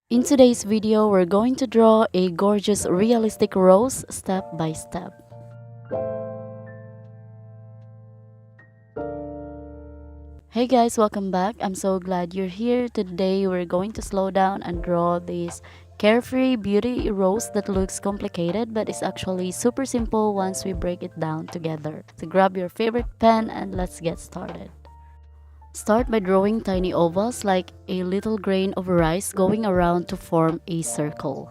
In today's video, we're going to draw a gorgeous realistic rose step by step. Hey guys, welcome back. I'm so glad you're here. Today we're going to slow down and draw this carefree beauty rose that looks complicated but is actually super simple once we break it down together. So grab your favorite pen and let's get started. Start by drawing tiny ovals like a little grain of rice going around to form a circle.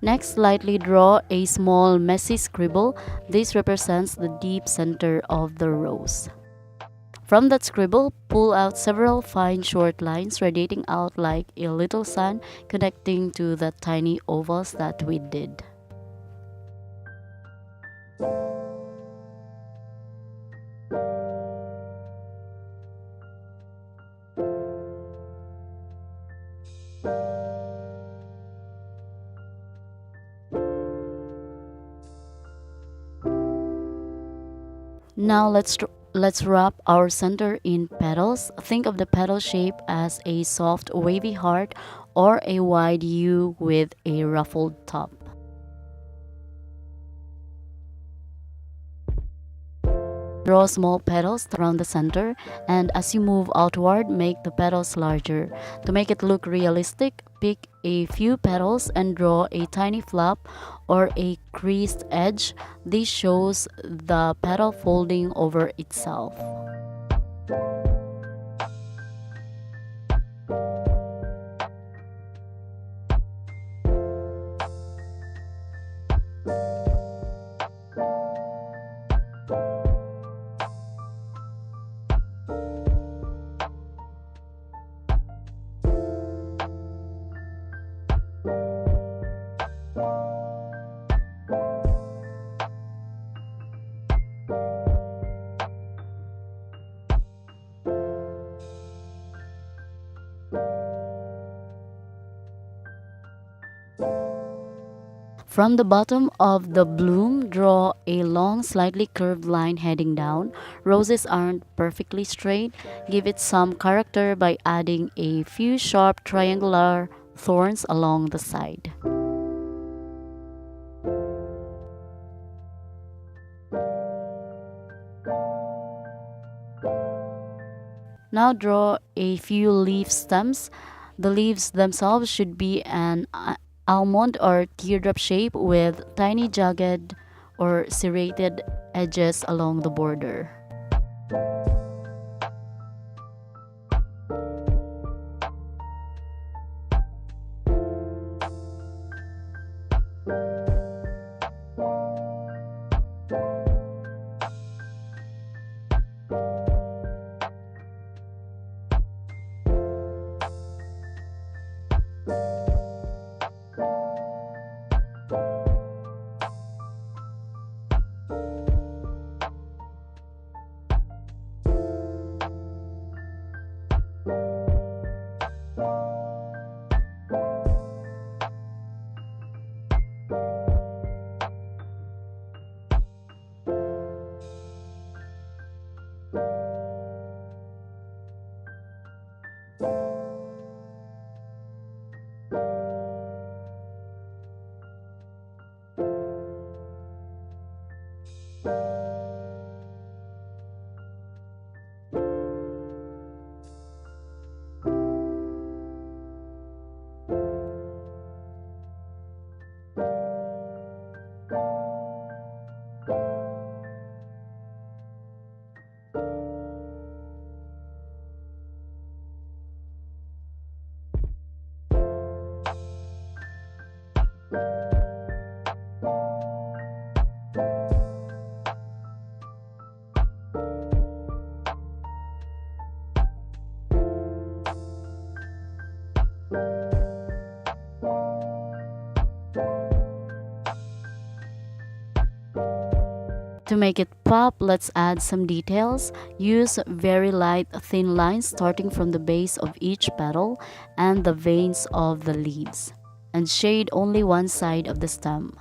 Next, lightly draw a small messy scribble. This represents the deep center of the rose. From that scribble, pull out several fine short lines radiating out like a little sun connecting to the tiny ovals that we did. Now let's wrap our center in petals. Think of the petal shape as a soft wavy heart or a wide U with a ruffled top. Draw small petals around the center, and as you move outward, make the petals larger. To make it look realistic, pick a few petals and draw a tiny flap or a creased edge. This shows the petal folding over itself. From the bottom of the bloom, draw a long, slightly curved line heading down. Roses aren't perfectly straight. Give it some character by adding a few sharp triangular thorns along the side. Now draw a few leaf stems. The leaves themselves should be an almond or teardrop shape with tiny jagged or serrated edges along the border. To make it pop, let's add some details. Use very light, thin lines starting from the base of each petal and the veins of the leaves. And shade only one side of the stem.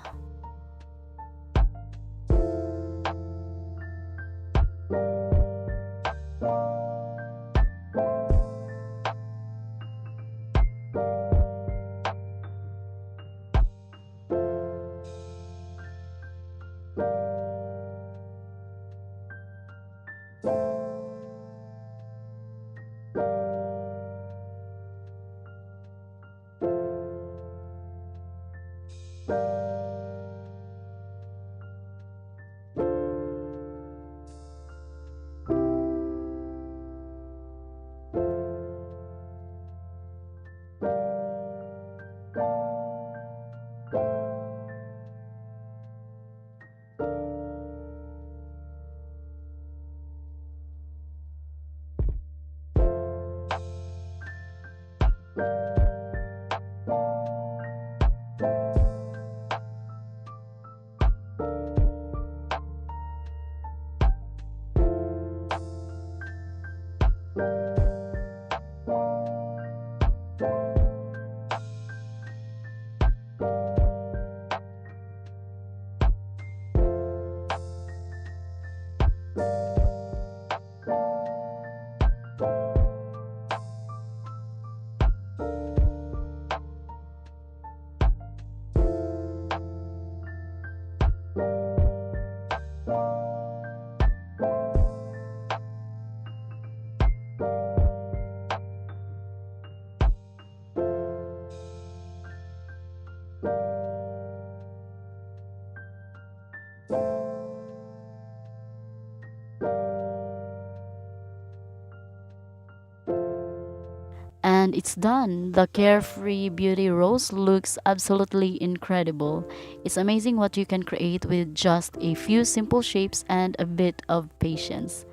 And it's done. The Carefree Beauty Rose looks absolutely incredible. It's amazing what you can create with just a few simple shapes and a bit of patience.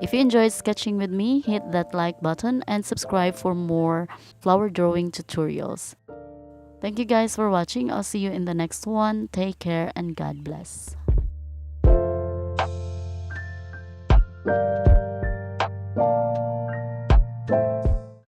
If you enjoyed sketching with me, hit that like button and subscribe for more flower drawing tutorials. Thank you guys for watching. I'll see you in the next one. Take care and God bless.